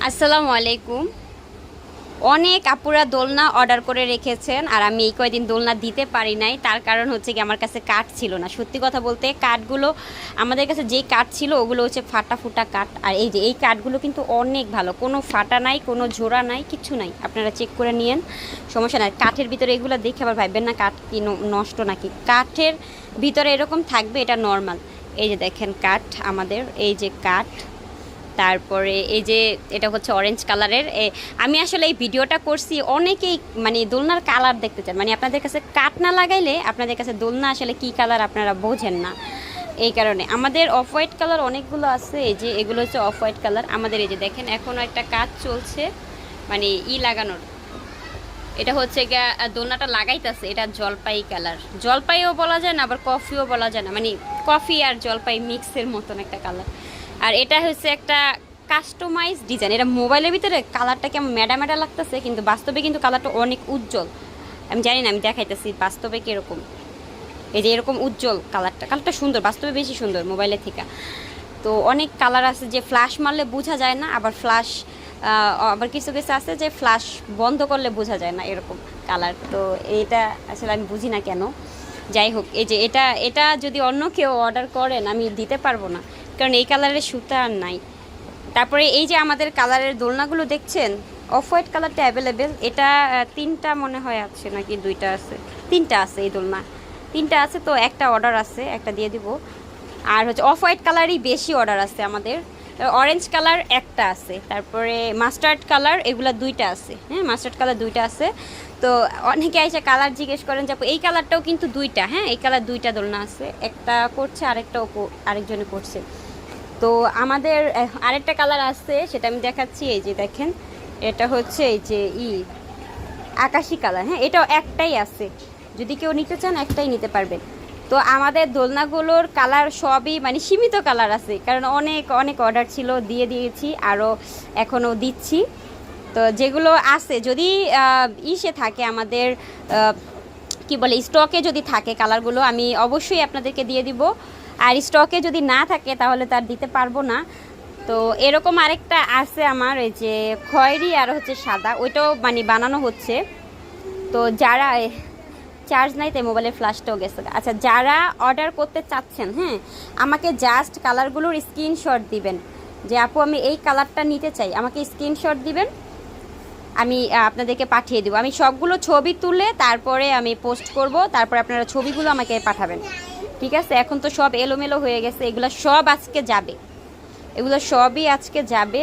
আসসালামু আলাইকুম। অনেক আপুরা দোলনা অর্ডার করে রেখেছেন আর আমি এই কয়দিন দোলনা দিতে পারি নাই। তার কারণ হচ্ছে কি আমার কাছে কাঠ ছিল না। সত্যি কথা বলতে কাঠগুলো আমাদের কাছে যেই কাঠ ছিল ওগুলো হচ্ছে ফাটা ফুটা কাঠ। আর এই যে এই কাঠগুলো কিন্তু অনেক ভালো, কোনো ফাটা নাই, কোনো জোড়া নাই, কিচ্ছু নাই। আপনারা চেক করে নিয়েন, সমস্যা নাই। কাঠের ভিতরে এগুলো দেখে আবার ভাববেন না কাঠ কি নষ্ট নাকি। কাঠের ভিতরে এরকম থাকবে, এটা নর্মাল। এই যে দেখেন কাঠ, আমাদের এই যে কাঠ। তারপরে এই যে এটা হচ্ছে অরেঞ্জ কালারের। আমি আসলে এই ভিডিওটা করছি অনেকেই মানে দোলনার কালার দেখতে চান, মানে আপনাদের কাছে কাঠ না লাগাইলে আপনাদের কাছে দোলনা আসলে কি কালার আপনারা বোঝেন না। এই কারণে আমাদের অফ হোয়াইট কালার অনেকগুলো আছে। এই যে এগুলো হচ্ছে অফ হোয়াইট কালার আমাদের। এই যে দেখেন এখনও একটা কাজ চলছে, মানে লাগানোর। এটা হচ্ছে গিয়া দোলনাটা লাগাইতেছে, এটা জলপাই কালার। জলপাইও বলা যায় না, আবার কফিও বলা যায় না, মানে কফি আর জলপাই মিক্সের মতন একটা কালার। আর এটা হচ্ছে একটা কাস্টমাইজ ডিজাইন। এটা মোবাইলের ভিতরে কালারটা কেমন ম্যাডা ম্যাডা লাগতেছে, কিন্তু বাস্তবে কিন্তু কালারটা অনেক উজ্জ্বল। আমি জানি না, আমি দেখাইতেছি বাস্তবে কীরকম। এই যে এরকম উজ্জ্বল কালারটা, কালারটা সুন্দর, বাস্তবে বেশি সুন্দর মোবাইলের থেকে। তো অনেক কালার আছে যে ফ্ল্যাশ মারলে বোঝা যায় না, আবার ফ্ল্যাশ আবার কিছু কিছু আছে যে ফ্ল্যাশ বন্ধ করলে বোঝা যায় না, এরকম কালার। তো এইটা আসলে আমি বুঝি না কেন। যাই হোক, এই যে এটা এটা যদি অন্য কেউ অর্ডার করেন আমি দিতে পারবো না, কারণ এই কালারের সুতা আর নাই। তারপরে এই যে আমাদের কালারের দোলনাগুলো দেখছেন, অফ হোয়াইট কালারটা অ্যাভেলেবেল। এটা তিনটা মনে হয় আছে, নাকি দুইটা আছে, তিনটা আছে এই দোলনা, তিনটা আছে। তো একটা অর্ডার আছে, একটা দিয়ে দিব। আর হচ্ছে অফ হোয়াইট কালারই বেশি অর্ডার আছে আমাদের। অরেঞ্জ কালার একটা আছে, তারপরে মাস্টার্ড কালার, এগুলা দুইটা আছে। হ্যাঁ, মাস্টার্ড কালার দুইটা আছে। তো অনেকে এসে কালার জিজ্ঞেস করেন যে এই কালারটাও কিন্তু দুইটা। হ্যাঁ, এই কালার দুইটা দোলনা আছে, একটা করছে আরেকটাও আরেকজনে করছে। তো আমাদের আরেকটা কালার আছে, সেটা আমি দেখাচ্ছি। এই যে দেখেন, এটা হচ্ছে এই যে আকাশি কালার। হ্যাঁ, এটাও একটাই আছে, যদি কেউ নিতে চান একটাই নিতে পারবেন। তো আমাদের দোলনাগুলোর কালার সবই মানে সীমিত কালার আছে, কারণ অনেক অনেক অর্ডার ছিল, দিয়ে দিয়েছি, আরও এখনও দিচ্ছি। তো যেগুলো আছে যদি ইসে থাকে আমাদের কি বলে স্টকে যদি থাকে কালারগুলো, আমি অবশ্যই আপনাদেরকে দিয়ে দিব। আর স্টকে যদি না থাকে তাহলে তার দিতে পারবো না। তো এরকম আরেকটা আছে আমার, এই যে খয়েরি আর হচ্ছে সাদা, ওইটাও মানে বানানো হচ্ছে। তো যারা চার্জ নাই তাই মোবাইলের ফ্ল্যাশটাও গেছে। আচ্ছা, যারা অর্ডার করতে চাচ্ছেন, হ্যাঁ, আমাকে জাস্ট কালারগুলোর স্ক্রিনশট দিবেন যে আপু আমি এই কালারটা নিতে চাই, আমাকে স্ক্রিনশট দিবেন, আমি আপনাদেরকে পাঠিয়ে দেবো। আমি সবগুলো ছবি তুলে তারপরে আমি পোস্ট করব, তারপরে আপনারা ছবিগুলো আমাকে পাঠাবেন। ঠিক আছে? এখন তো সব এলোমেলো হয়ে গেছে, এগুলো সব আজকে যাবে, এগুলো সবই আজকে যাবে